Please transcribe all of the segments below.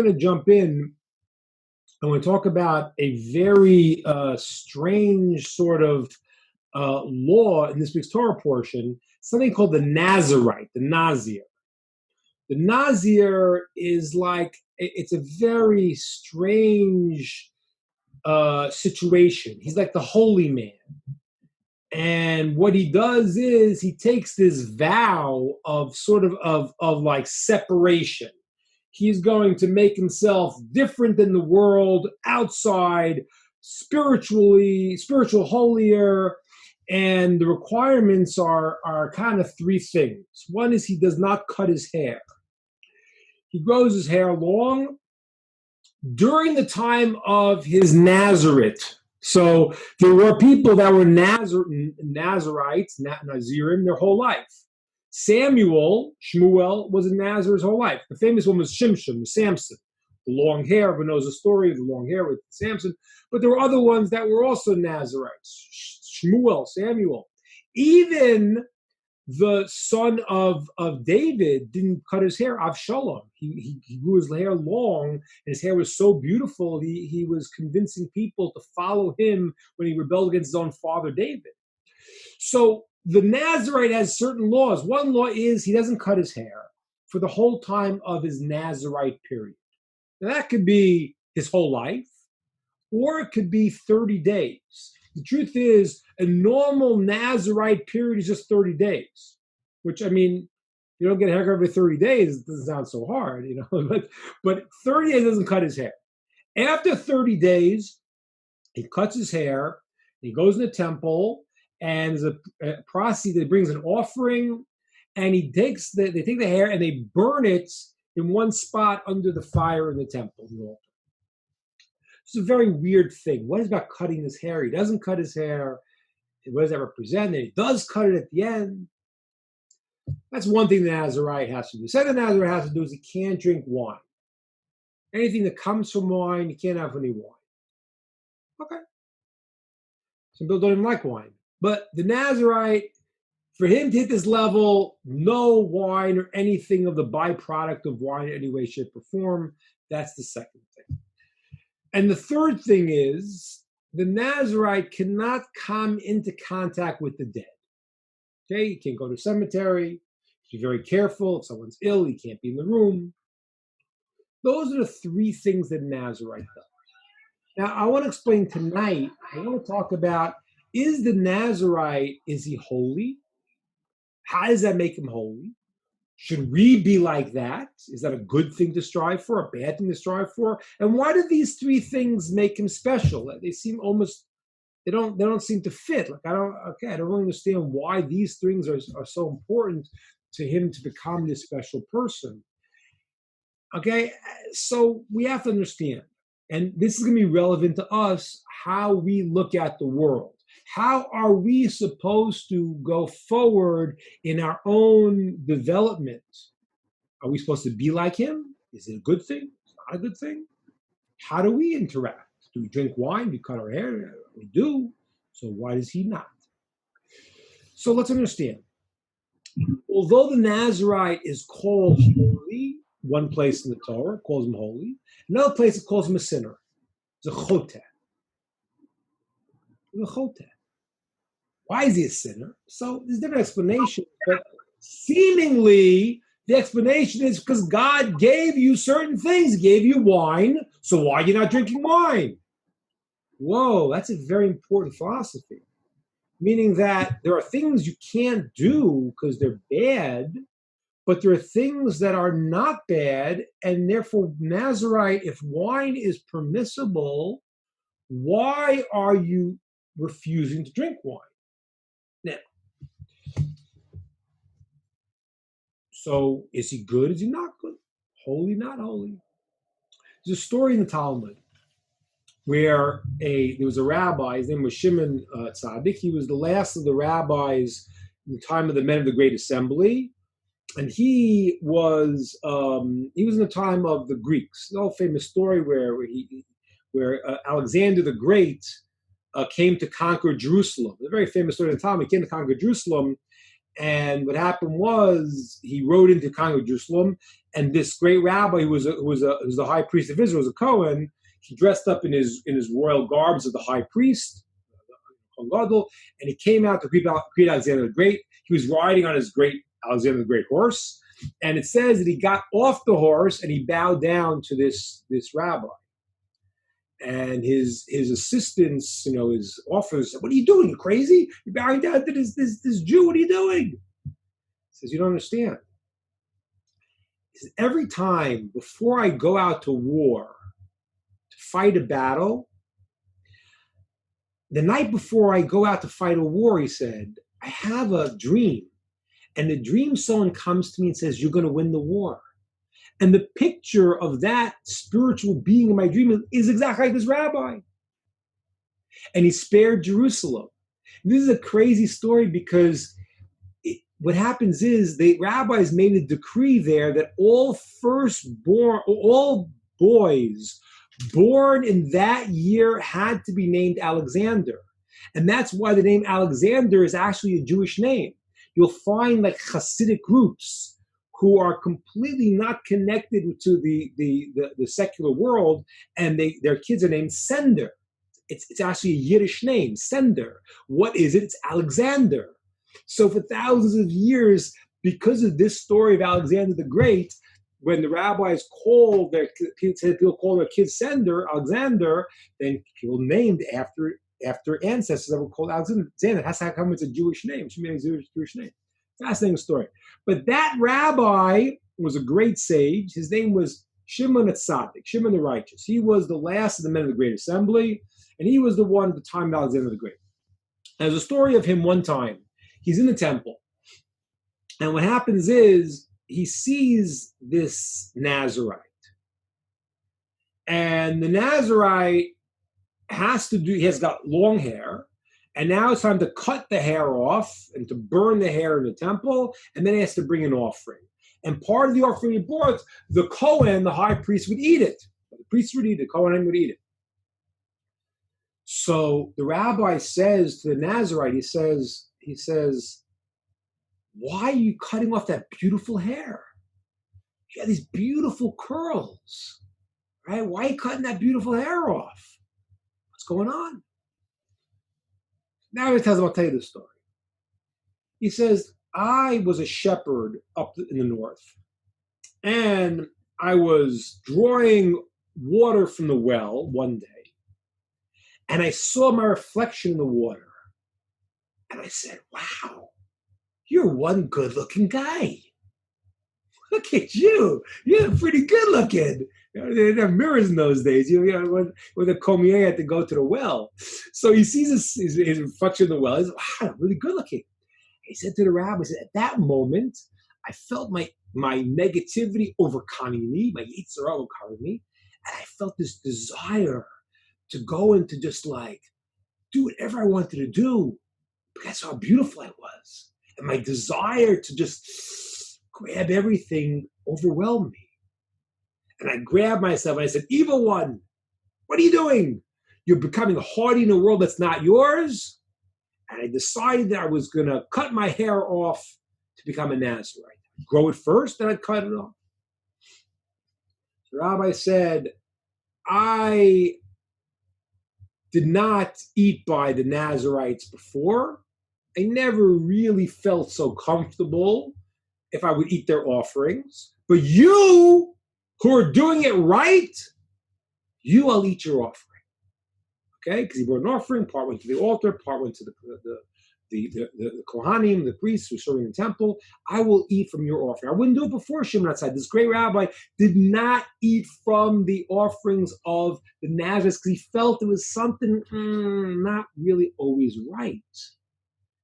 going to jump in. I want to talk about a very strange sort of law in this week's Torah portion, something called the Nazirite, the Nazir. The Nazir is it's a very strange situation. He's like the holy man. And what he does is he takes this vow of like separation. He's going to make himself different than the world outside, spiritual, holier, and the requirements are kind of three things. One is he does not cut his hair. He grows his hair long during the time of his Nazirite. So there were people that were Nazirites, Nazirim, their whole life. Shmuel was a Nazir his whole life. The famous one was Shimshon, Samson. The long hair, everyone knows the story of the long hair with Samson. But there were other ones that were also Nazirites. Samuel. Even the son of David didn't cut his hair. Avshalom. He grew his hair long, and his hair was so beautiful, he was convincing people to follow him when he rebelled against his own father David. So the Nazirite has certain laws. One law is he doesn't cut his hair for the whole time of his Nazirite period. Now that could be his whole life, or it could be 30 days. The truth is, a normal Nazirite period is just 30 days, which, I mean, you don't get a haircut every 30 days. It doesn't sound so hard, but 30 days doesn't cut his hair. After 30 days, he cuts his hair, he goes in the temple, and there's a process that brings an offering, and they take the hair and they burn it in one spot under the fire in the temple, the altar. It's a very weird thing. What is about cutting his hair? He doesn't cut his hair. What does that represent? And he does cut it at the end. That's one thing the Nazirite has to do. The second thing the Nazirite has to do is he can't drink wine. Anything that comes from wine, he can't have any wine. Okay. Some people don't even like wine. But the Nazirite, for him to hit this level, no wine or anything of the byproduct of wine in any way, shape, or form, that's the second thing. And the third thing is, the Nazirite cannot come into contact with the dead. Okay, he can't go to a cemetery. Be very careful. If someone's ill, he can't be in the room. Those are the three things that Nazirite does. Now, I want to explain tonight, I want to talk about, is the Nazirite, is he holy? How does that make him holy? Should we be like that? Is that a good thing to strive for, a bad thing to strive for? And why do these three things make him special? They seem almost, they don't seem to fit. I don't really understand why these things are so important to him to become this special person. Okay, so we have to understand, and this is going to be relevant to us, how we look at the world. How are we supposed to go forward in our own development? Are we supposed to be like him? Is it a good thing? Is it not a good thing? How do we interact? Do we drink wine? Do we cut our hair? We do. So why does he not? So let's understand. Although the Nazirite is called holy, one place in the Torah calls him holy, another place it calls him a sinner. It's a choteh. He's a choteh. Why is he a sinner? So there's different explanations, but seemingly the explanation is because God gave you certain things. He gave you wine, so why are you not drinking wine? Whoa, that's a very important philosophy. Meaning that there are things you can't do because they're bad, but there are things that are not bad, and therefore, Nazirite, if wine is permissible, why are you refusing to drink wine? Now, so is he good? Is he not good? Holy, not holy? There's a story in the Talmud where there was a rabbi, his name was Shimon Tzaddik. He was the last of the rabbis in the time of the men of the Great Assembly. And he was in the time of the Greeks. The old famous story where Alexander the Great came to conquer Jerusalem. A very famous story in the Talmud. He came to conquer Jerusalem, and what happened was he rode into conquer Jerusalem, And this great rabbi who was the high priest of Israel, was a Cohen. He dressed up in his royal garbs of the high priest, and he came out to greet Alexander the Great. He was riding on his great Alexander the Great horse, and it says that he got off the horse and he bowed down to this rabbi. And his assistants, his officers said, "What are you doing? You crazy? You're bowing down to this Jew. What are you doing?" He says, "You don't understand. He says, every time before I go out to war to fight a battle, the night before I go out to fight a war," he said, "I have a dream. And the dream someone comes to me and says, 'You're going to win the war.' And the picture of that spiritual being in my dream is exactly like this rabbi. And he spared Jerusalem." This is a crazy story because what happens is the rabbis made a decree there that all boys born in that year had to be named Alexander. And that's why the name Alexander is actually a Jewish name. You'll find like Hasidic groups who are completely not connected to the secular world, and their kids are named Sender. It's actually a Yiddish name, Sender. What is it? It's Alexander. So for thousands of years, because of this story of Alexander the Great, when the rabbis call their kids, people call their kids Sender, Alexander, then people named after ancestors that were called Alexander. That's how come it's a Jewish name. It should be a Jewish name. Fascinating story. But that rabbi was a great sage. His name was Shimon Tzaddik, Shimon the Righteous. He was the last of the men of the Great Assembly, and he was the one at the time of Alexander the Great. And there's a story of him one time. He's in the temple, and what happens is he sees this Nazirite, and the Nazirite he has got long hair, and now it's time to cut the hair off and to burn the hair in the temple, and then he has to bring an offering. And part of the offering he brought, the Kohen, the high priest, would eat it. The priest would eat it, the Kohen would eat it. So the rabbi says to the Nazirite, he says, "Why are you cutting off that beautiful hair? You have these beautiful curls, right? Why are you cutting that beautiful hair off? What's going on?" Now he tells him, "I'll tell you the story." He says, "I was a shepherd up in the north, and I was drawing water from the well one day, and I saw my reflection in the water, and I said, 'Wow, you're one good-looking guy. Look at you. You're pretty good-looking.'" They didn't have mirrors in those days. When the Kermi had to go to the well. So he sees his reflection in the well. He says, "Wow, really good-looking." He said to the rabbi, "At that moment, I felt my negativity overcoming me, my yetzer hara overcoming me, and I felt this desire to go and to just like do whatever I wanted to do because that's how beautiful I was. And my desire to just grab everything overwhelmed me. And I grabbed myself and I said, 'Evil one, what are you doing? You're becoming haughty in a world that's not yours.' And I decided that I was going to cut my hair off to become a Nazirite. Grow it first, then I'd cut it off." The rabbi said, "I did not eat by the Nazirites before. I never really felt so comfortable if I would eat their offerings. But you, who are doing it right, I'll eat your offering." Okay, because he brought an offering, part went to the altar, part went to the Kohanim, the priests who were serving in the temple. "I will eat from your offering." I wouldn't do it before Shimon outside. This great rabbi did not eat from the offerings of the Nazirites because he felt there was something not really always right.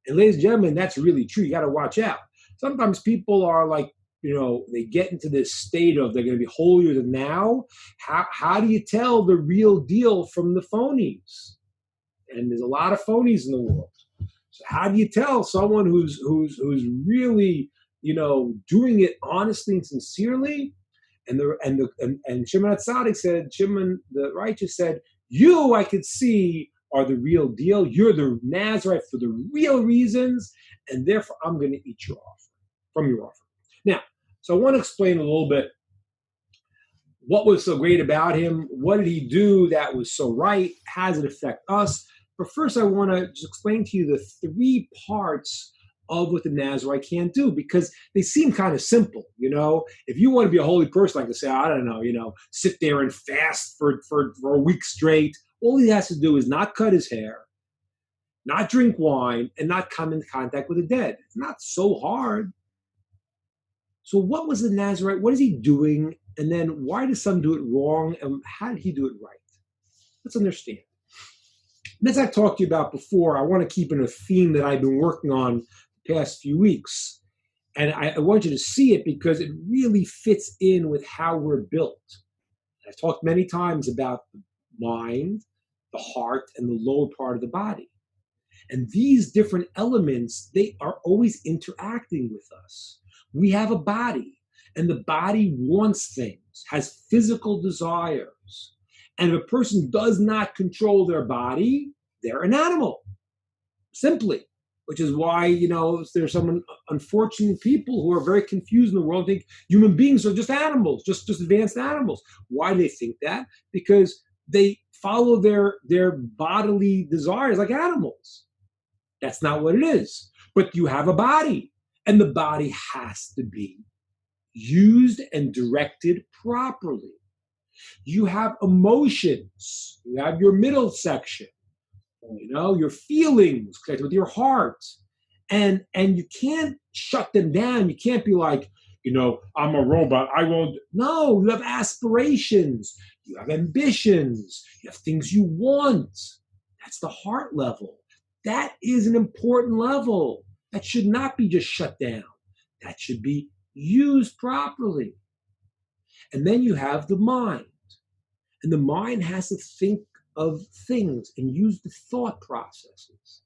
And ladies and gentlemen, that's really true. You got to watch out. Sometimes people are like, they get into this state of they're going to be holier than thou. How do you tell the real deal from the phonies? And there's a lot of phonies in the world. So how do you tell someone who's really, doing it honestly and sincerely? And Shimon Tzaddik said, Shimon the Righteous said, "You, I could see, are the real deal. You're the Nazirite for the real reasons, and therefore I'm going to eat your offering, from your offering." Now, so I want to explain a little bit What was so great about him? What did he do that was so right? How does it affect us? But first, I want to just explain to you the three parts of what the Nazirite can't do, because they seem kind of simple. If you want to be a holy person, like to say, I don't know, sit there and fast for a week straight, all he has to do is not cut his hair, not drink wine, and not come into contact with the dead. It's not so hard. So what was the Nazirite? What is he doing? And then why does some do it wrong? And how did he do it right? Let's understand. And as I talked to you about before, I want to keep in a theme that I've been working on the past few weeks. And I want you to see it because it really fits in with how we're built. I've talked many times about the mind, the heart, and the lower part of the body. And these different elements, they are always interacting with us. We have a body, and the body wants things, has physical desires. And if a person does not control their body, they're an animal, simply. Which is why, there's some unfortunate people who are very confused in the world and think human beings are just animals, just advanced animals. Why do they think that? Because they follow their bodily desires like animals. That's not what it is. But you have a body, and the body has to be used and directed properly. You have emotions. You have your middle section, your feelings connected with your heart. And you can't shut them down. You can't be like, I'm a robot. I won't. No, you have aspirations. You have ambitions. You have things you want. That's the heart level. That is an important level. That should not be just shut down. That should be used properly. And then you have the mind. And the mind has to think of things and use the thought processes.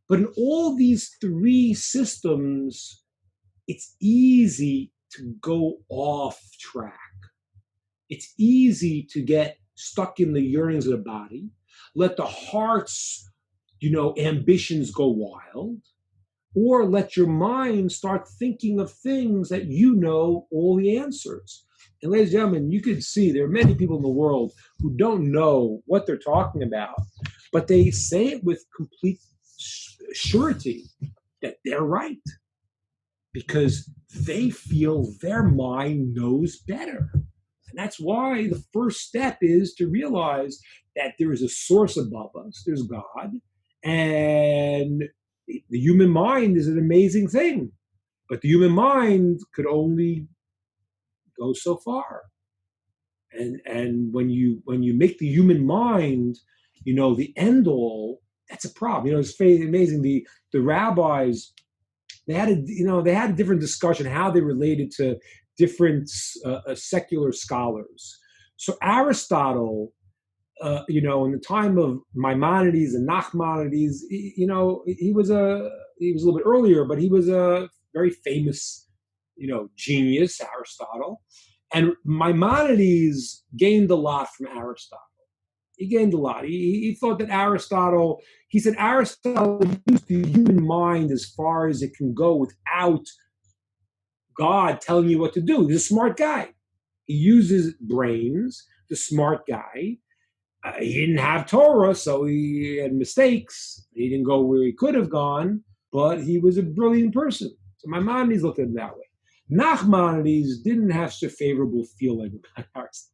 But in all these three systems, it's easy to go off track. It's easy to get stuck in the yearnings of the body, let the heart's, ambitions go wild, or let your mind start thinking of things that all the answers. And ladies and gentlemen, you can see there are many people in the world who don't know what they're talking about, but they say it with complete surety that they're right because they feel their mind knows better. And that's why the first step is to realize that there is a source above us, there's God, and the human mind is an amazing thing. But the human mind could only go so far. And when you make the human mind, the end all, that's a problem. It's amazing. The rabbis, they had a different discussion how they related to different secular scholars. So Aristotle, in the time of Maimonides and Nachmanides, he was a little bit earlier, but he was a very famous, genius, Aristotle. And Maimonides gained a lot from Aristotle. He gained a lot. He thought that Aristotle used the human mind as far as it can go without God telling you what to do. He's a smart guy. He uses brains, the smart guy. He didn't have Torah, so he had mistakes. He didn't go where he could have gone, but he was a brilliant person. So Maimonides looked at him that way. Nachmanides didn't have such a favorable feeling about Aristotle.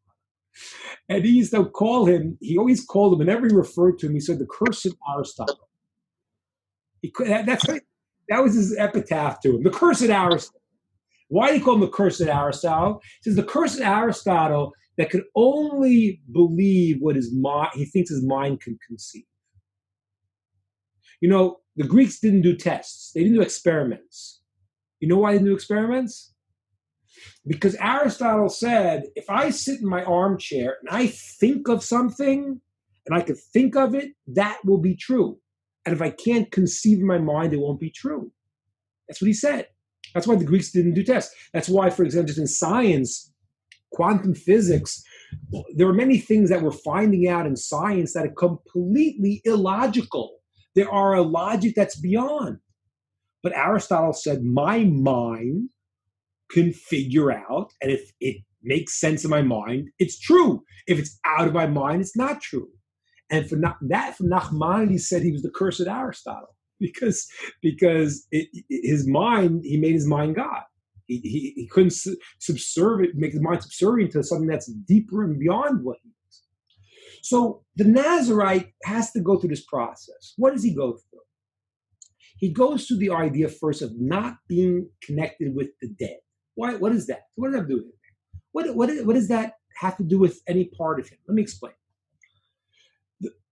And he used to call him, he always called him, whenever he referred to him, he said, the cursed Aristotle. That was his epitaph to him, the cursed Aristotle. Why do you call him the cursed Aristotle? He says the cursed Aristotle that could only believe what he thinks his mind can conceive. The Greeks didn't do tests. They didn't do experiments. You know why they didn't do experiments? Because Aristotle said, if I sit in my armchair and I think of something and I could think of it, that will be true. And if I can't conceive in my mind, it won't be true. That's what he said. That's why the Greeks didn't do tests. That's why, for example, just in science, quantum physics, there are many things that we're finding out in science that are completely illogical. There are a logic that's beyond. But Aristotle said, my mind can figure out, and if it makes sense in my mind, it's true. If it's out of my mind, it's not true. And for Nachmanides said he was the cursed Aristotle because his mind, he made his mind God. He couldn't make his mind subservient to something that's deeper and beyond what he is. So the Nazirite has to go through this process. What does he go through? He goes through the idea first of not being connected with the dead. Why? What is that? What does that do with it? What does that have to do with any part of him? Let me explain.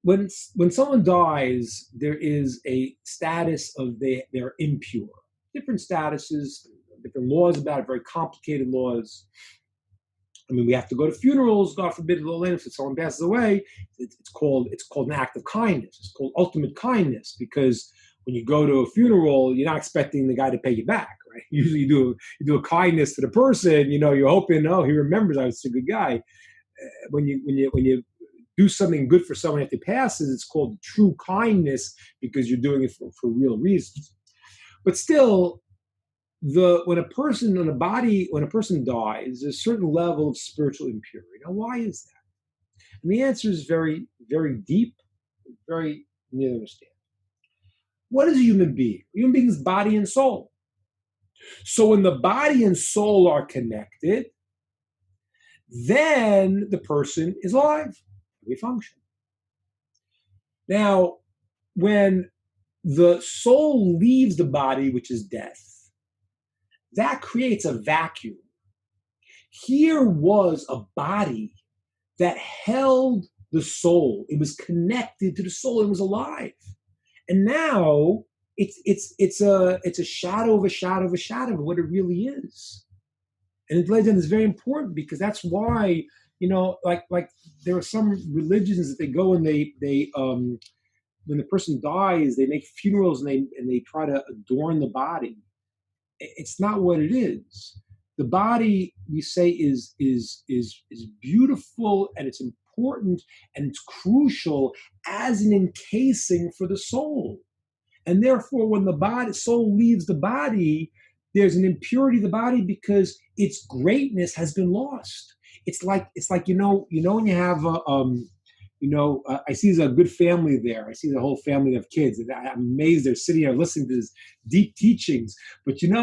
When someone dies, there is a status of they're impure. Different statuses, different laws about it, very complicated laws. I mean, we have to go to funerals. God forbid, if someone passes away, it's called an act of kindness. It's called ultimate kindness because when you go to a funeral, you're not expecting the guy to pay you back, right? Usually, you do a kindness to the person. You're hoping, oh, he remembers I was a good guy. When you do something good for someone after he passes, it's called true kindness because you're doing it for real reasons. But still, when a person dies, there's a certain level of spiritual impurity. Now, why is that? And the answer is very, very deep, very near to understand. What is a human being? A human being is body and soul. So when the body and soul are connected, then the person is alive. We function. Now, when the soul leaves the body, which is death, that creates a vacuum. Here was a body that held the soul. It was connected to the soul. It was alive. And now it's a shadow of a shadow of a shadow of what it really is. And legend is very important because that's why, like there are some religions that they go and they when the person dies, they make funerals and they try to adorn the body. It's not what it is. The body, we say, is beautiful and it's important and it's crucial as an encasing for the soul. And therefore, when the soul leaves the body, there's an impurity of the body because its greatness has been lost. It's like when you have I see there's a good family there. I see the whole family of kids, and I'm amazed they're sitting here listening to these deep teachings. But you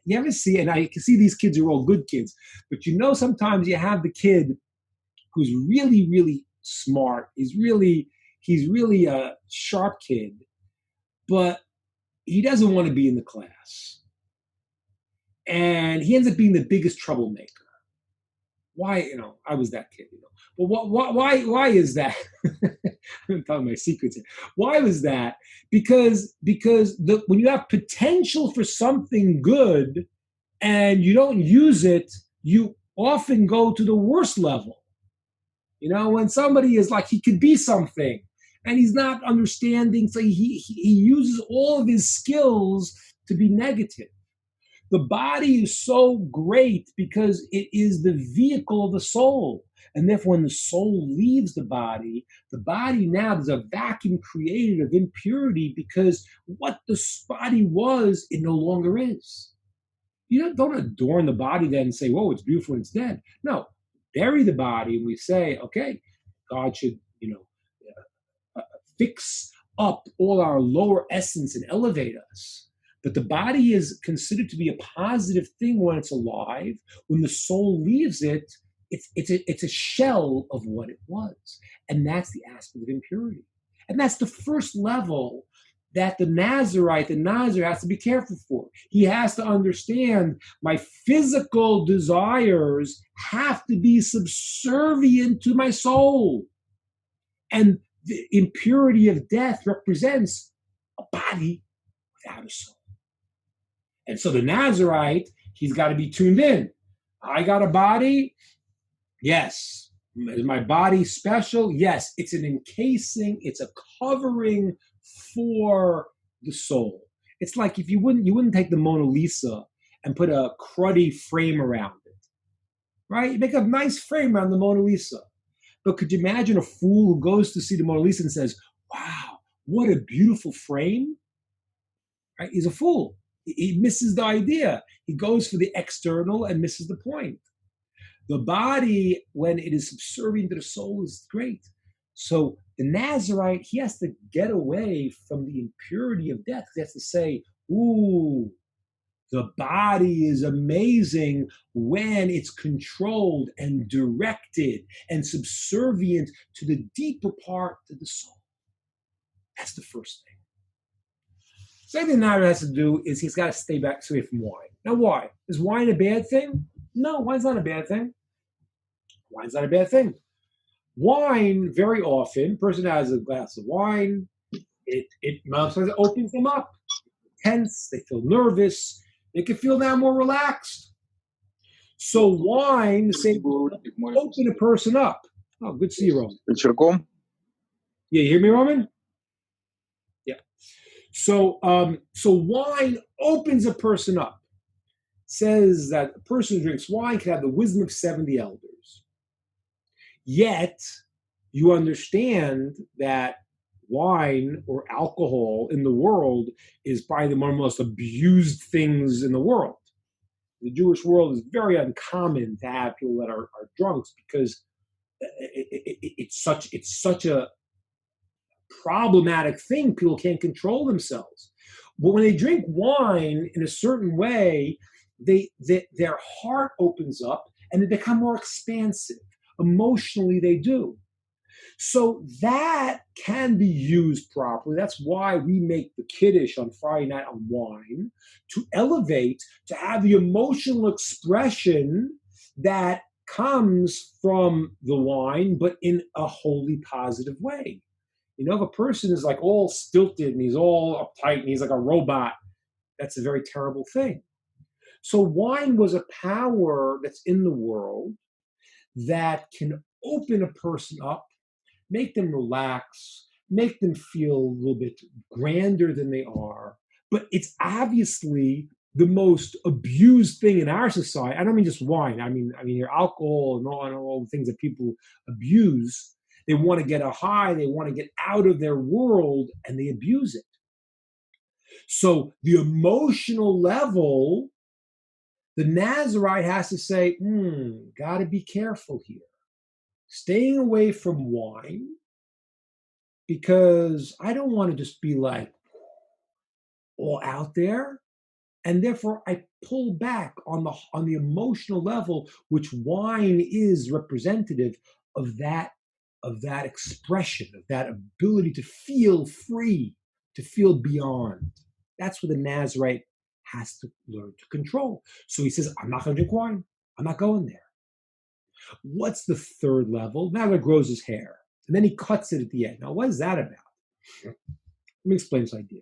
ever see, and I can see these kids are all good kids, but sometimes you have the kid who's really, really smart. He's really a sharp kid, but he doesn't want to be in the class. And he ends up being the biggest troublemaker. Why, I was that kid, But why is that? I'm telling my secrets here. Why was that? Because when you have potential for something good and you don't use it, you often go to the worst level. When somebody is like, he could be something and he's not understanding, so he uses all of his skills to be negative. The body is so great because it is the vehicle of the soul. And therefore, when the soul leaves the body now, there's a vacuum created of impurity because what the body was, it no longer is. Don't adorn the body then and say, whoa, it's beautiful when it's dead. No, bury the body and we say, okay, God should, fix up all our lower essence and elevate us. But the body is considered to be a positive thing when it's alive. When the soul leaves it, it's a shell of what it was. And that's the aspect of impurity. And that's the first level that the Nazir has to be careful for. He has to understand my physical desires have to be subservient to my soul. And the impurity of death represents a body without a soul. And so the Nazirite, he's got to be tuned in. I got a body? Yes. Is my body special? Yes. It's an encasing, it's a covering for the soul. It's like if you wouldn't take the Mona Lisa and put a cruddy frame around it, right? You make a nice frame around the Mona Lisa. But could you imagine a fool who goes to see the Mona Lisa and says, wow, what a beautiful frame? Right? He's a fool. He misses the idea. He goes for the external and misses the point. The body, when it is subservient to the soul, is great. So the Nazirite, he has to get away from the impurity of death. He has to say, ooh, the body is amazing when it's controlled and directed and subservient to the deeper part of the soul. That's the first thing. Second thing Nazir has to do is he's got to stay away from wine. Now, why? Is wine a bad thing? No, wine's not a bad thing. Wine's not a bad thing. Wine, very often, person has a glass of wine, it opens them up. Tense, they feel nervous, they can feel now more relaxed. So wine, open a person up. Oh, good to see you, Roman. Yeah, you hear me, Roman? Yeah. So wine opens a person up. Says that a person who drinks wine can have the wisdom of 70 elders. Yet, you understand that wine or alcohol in the world is probably one of the most abused things in the world. The Jewish world is very uncommon to have people that are drunks because it's such a problematic thing. People can't control themselves. But when they drink wine in a certain way, their heart opens up and they become more expansive. Emotionally, they do. So that can be used properly. That's why we make the Kiddush on Friday night on wine, to elevate, to have the emotional expression that comes from the wine, but in a wholly positive way. You know, if a person is like all stilted and he's all uptight and he's like a robot, that's a very terrible thing. So wine was a power that's in the world that can open a person up, make them relax, make them feel a little bit grander than they are. But it's obviously the most abused thing in our society. I don't mean just wine. I mean your alcohol and all the things that people abuse. They want to get a high. They want to get out of their world, and they abuse it. So the emotional level, the Nazirite has to say, got to be careful here. Staying away from wine, because I don't want to just be like all out there. And therefore I pull back on the emotional level, which wine is representative of that expression, of that ability to feel free, to feel beyond. That's what the Nazirite has to learn to control. So he says, I'm not going to drink wine. I'm not going there. What's the third level? Nazir grows his hair, and then he cuts it at the end. Now, what is that about? Let me explain this idea.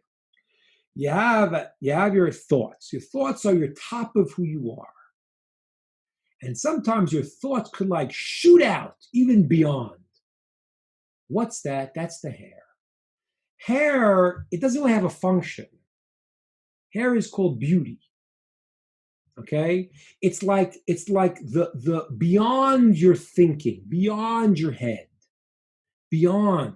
You have your thoughts. Your thoughts are your top of who you are. And sometimes your thoughts could like shoot out even beyond. What's that? That's the hair. Hair, it doesn't really have a function. Hair is called beauty. Okay? It's like the beyond your thinking, beyond your head, beyond.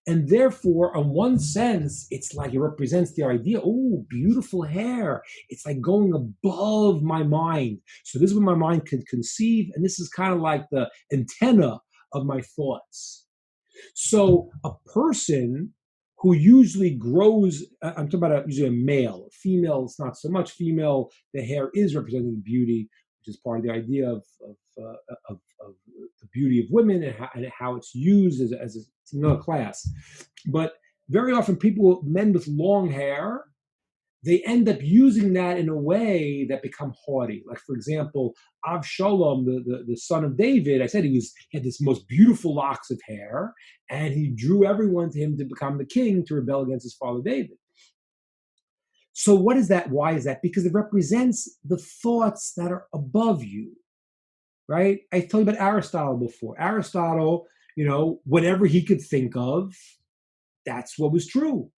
And therefore, in one sense, it's like it represents the idea, oh, beautiful hair. It's like going above my mind. So this is what my mind can conceive, and this is kind of like the antenna of my thoughts. So a person who usually grows, I'm talking about usually a male. A female, it's not so much. Female, the hair is representing beauty, which is part of the idea of the beauty of women and how it's used as another class. But very often men with long hair, they end up using that in a way that become haughty. Like, for example, Avshalom, the son of David, I said he had this most beautiful locks of hair, and he drew everyone to him to become the king, to rebel against his father David. So what is that? Why is that? Because it represents the thoughts that are above you, right? I told you about Aristotle before. Aristotle, whatever he could think of, that's what was true.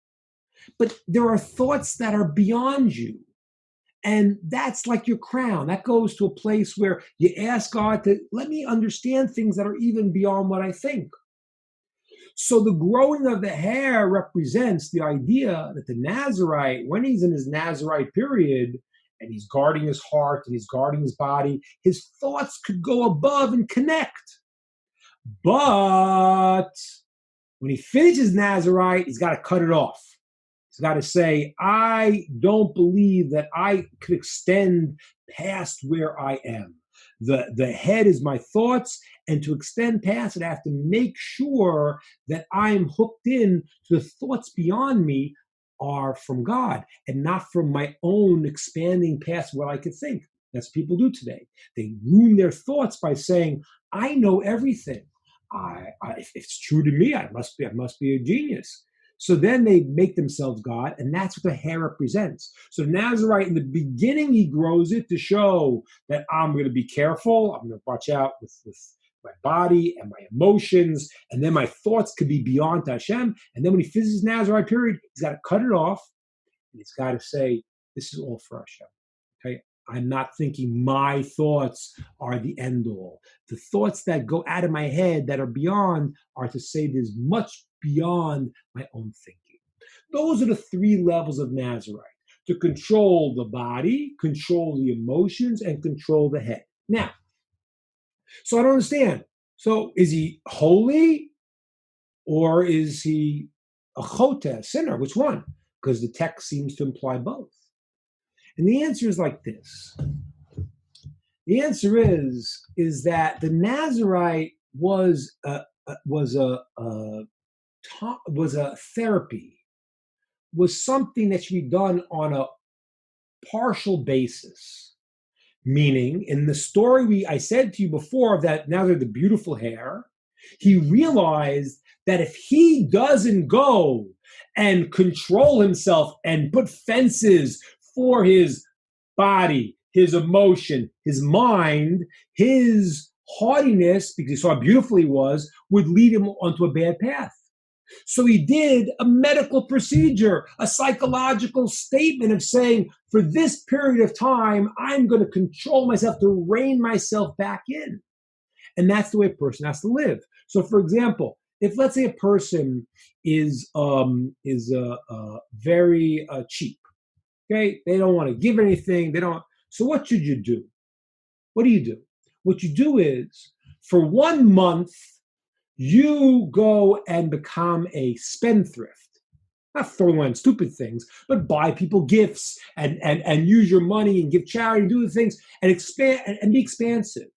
But there are thoughts that are beyond you. And that's like your crown. That goes to a place where you ask God to let me understand things that are even beyond what I think. So the growing of the hair represents the idea that the Nazirite, when he's in his Nazirite period, and he's guarding his heart and he's guarding his body, his thoughts could go above and connect. But when he finishes Nazirite, he's got to cut it off. He's got to say, I don't believe that I could extend past where I am. The head is my thoughts, and to extend past it, I have to make sure that I'm hooked in to the thoughts beyond me are from God and not from my own expanding past what I could think. That's what people do today. They ruin their thoughts by saying, I know everything. If it's true to me, I must be a genius. So then they make themselves God, and that's what the hair represents. So Nazirite, in the beginning, he grows it to show that I'm going to be careful. I'm going to watch out with my body and my emotions, and then my thoughts could be beyond Hashem. And then when he finishes Nazirite period, he's got to cut it off, and he's got to say, this is all for Hashem. Okay? I'm not thinking my thoughts are the end all. The thoughts that go out of my head that are beyond are to say there's much beyond my own thinking. Those are the three levels of Nazirite: to control the body, control the emotions, and control the head. Now, so I don't understand. So is he holy or is he a choteh, a sinner? Which one? Because the text seems to imply both. And the answer is like this. The answer is that the Nazirite was a therapy, was something that should be done on a partial basis. Meaning, in the story I said to you before of that Nazir, the beautiful hair, he realized that if he doesn't go and control himself and put fences for his body, his emotion, his mind, his haughtiness, because he saw how beautiful he was, would lead him onto a bad path. So he did a medical procedure, a psychological statement of saying, for this period of time, I'm going to control myself to rein myself back in. And that's the way a person has to live. So, for example, if let's say a person is very cheap, okay, they don't want to give anything, they don't. So what should you do? What do? What you do is, for 1 month, you go and become a spendthrift. Not throwing on stupid things, but buy people gifts and use your money and give charity and do the things and expand and be expansive.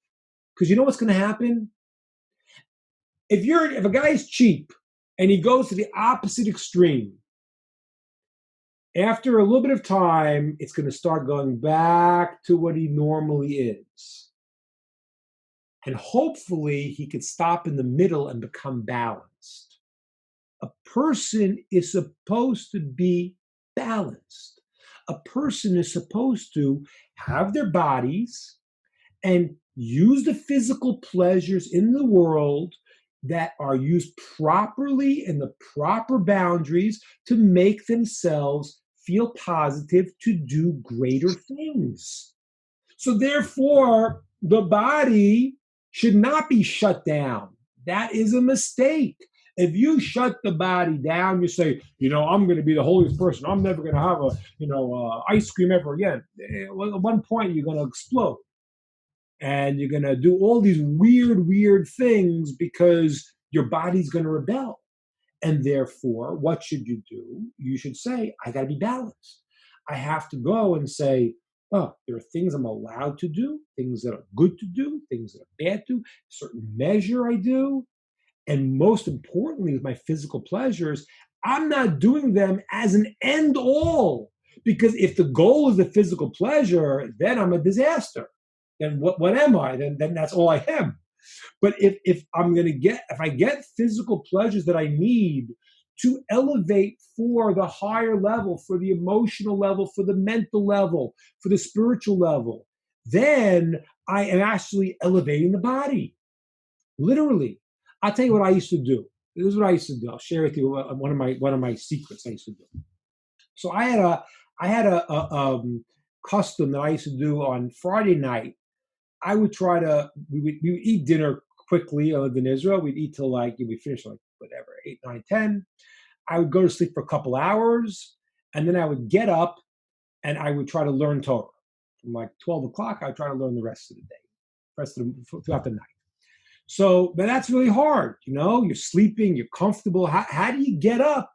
Because you know what's going to happen? If a guy is cheap and he goes to the opposite extreme, after a little bit of time, it's going to start going back to what he normally is. And hopefully he could stop in the middle and become balanced. A person is supposed to be balanced. A person is supposed to have their bodies and use the physical pleasures in the world that are used properly in the proper boundaries to make themselves feel positive to do greater things. So therefore, the body should not be shut down. That is a mistake. If you shut the body down, you say, I'm going to be the holiest person. I'm never going to have ice cream ever again. Well, at one point, you're going to explode. And you're going to do all these weird things because your body's going to rebel. And therefore, what should you do? You should say, I got to be balanced. I have to go and say, there are things I'm allowed to do, things that are good to do, things that are bad to do, a certain measure I do. And most importantly, with my physical pleasures, I'm not doing them as an end all. Because if the goal is the physical pleasure, then I'm a disaster. Then what am I? Then that's all I am. But if I get physical pleasures that I need to elevate for the higher level, for the emotional level, for the mental level, for the spiritual level, then I am actually elevating the body. Literally. I'll tell you what I used to do. This is what I used to do. I'll share with you one of my secrets I used to do. So I had a custom that I used to do on Friday night. I would we would eat dinner quickly. I lived in Israel. We'd eat till we finish 8, 9, 10. I would go to sleep for a couple hours, and then I would get up and I would try to learn Torah. From like 12 o'clock, I try to learn the rest of the day, throughout the night. So, but that's really hard. You're sleeping, you're comfortable. How do you get up?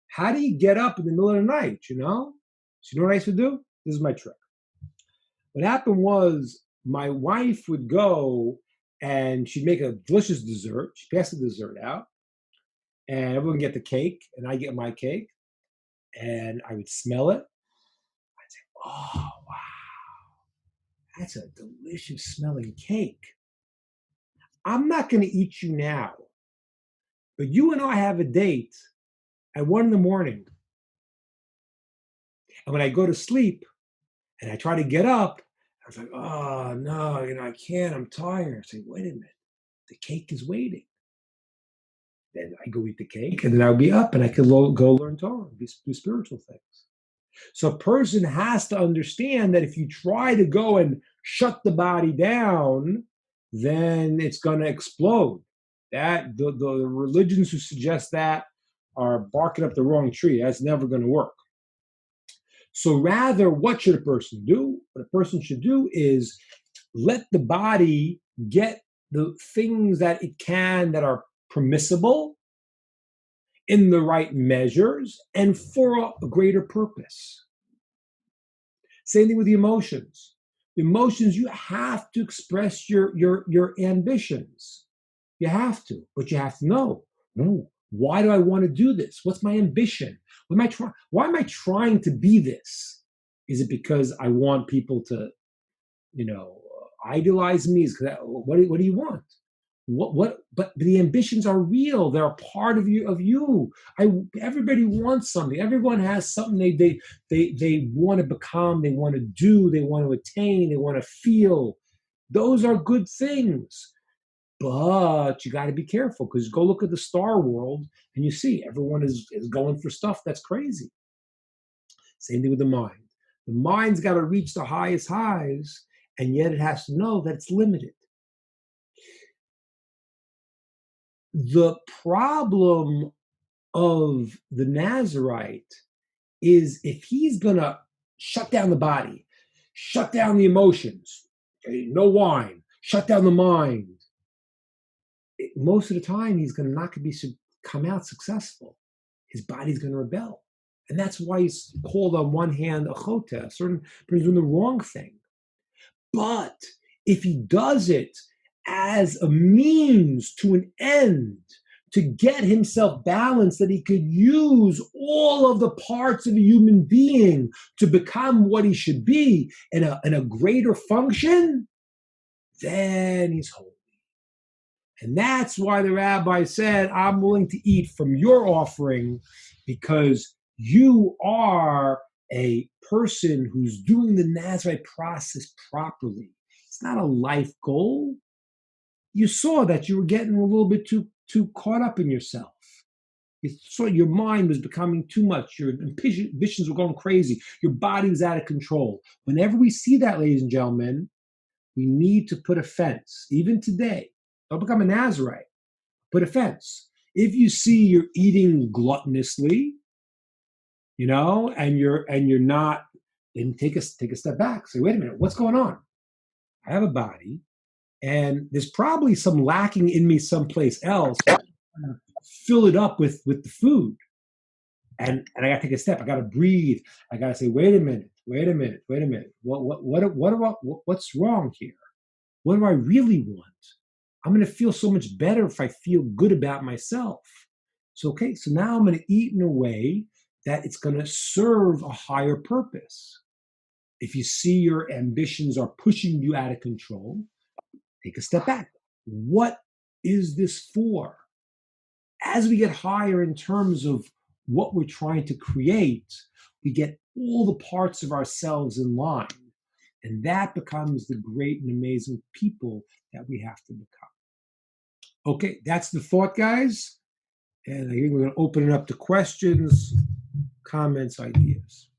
How do you get up in the middle of the night, So you know what I used to do? This is my trick. What happened was my wife would go and she'd make a delicious dessert. She'd pass the dessert out and everyone get the cake and I get my cake and I would smell it. I'd say, oh, wow, that's a delicious smelling cake. I'm not going to eat you now, but you and I have a date at 1 a.m. And when I go to sleep and I try to get up, I was like, oh, no, I can't. I'm tired. I say, wait a minute. The cake is waiting. Then I go eat the cake and then I'll be up and I could go learn Torah, do spiritual things. So a person has to understand that if you try to go and shut the body down, then it's going to explode. That the religions who suggest that are barking up the wrong tree. That's never going to work. So rather, what should a person do? What a person should do is let the body get the things that it can that are permissible in the right measures and for a greater purpose. Same thing with the emotions. The emotions, you have to express your ambitions. You have to, but you have to know, no, why do I want to do this? What's my ambition? Why am I trying to be this? Is it because I want people to, idolize me? What do you want? But the ambitions are real. They're a part of you. Everybody wants something. Everyone has something they want to become, they want to do, they want to attain, they want to feel. Those are good things. But you got to be careful because go look at the star world and you see everyone is going for stuff that's crazy. Same thing with the mind. The mind's got to reach the highest highs, and yet it has to know that it's limited. The problem of the Nazirite is if he's going to shut down the body, shut down the emotions, no wine, shut down the mind, most of the time he's not going to come out successful. His body's going to rebel. And that's why he's called on one hand a choteh, certain but he's doing the wrong thing. But if he does it as a means to an end, to get himself balanced, that he could use all of the parts of a human being to become what he should be in a greater function, then he's holy. And that's why the rabbi said, I'm willing to eat from your offering because you are a person who's doing the Nazirite process properly. It's not a life goal. You saw that you were getting a little bit too caught up in yourself. You saw your mind was becoming too much. Your ambitions were going crazy. Your body was out of control. Whenever we see that, ladies and gentlemen, we need to put a fence. Even today, don't become a Nazirite. Put a fence. If you see you're eating gluttonously, and you're not, then take a step back. Say, wait a minute, what's going on? I have a body, and there's probably some lacking in me someplace else. Fill it up with the food, and I got to take a step. I got to breathe. I got to say, wait a minute. What's wrong here? What do I really want? I'm going to feel so much better if I feel good about myself. So now I'm going to eat in a way that it's going to serve a higher purpose. If you see your ambitions are pushing you out of control, take a step back. What is this for? As we get higher in terms of what we're trying to create, we get all the parts of ourselves in line. And that becomes the great and amazing people that we have to become. Okay, that's the thought, guys. And I think we're going to open it up to questions, comments, ideas.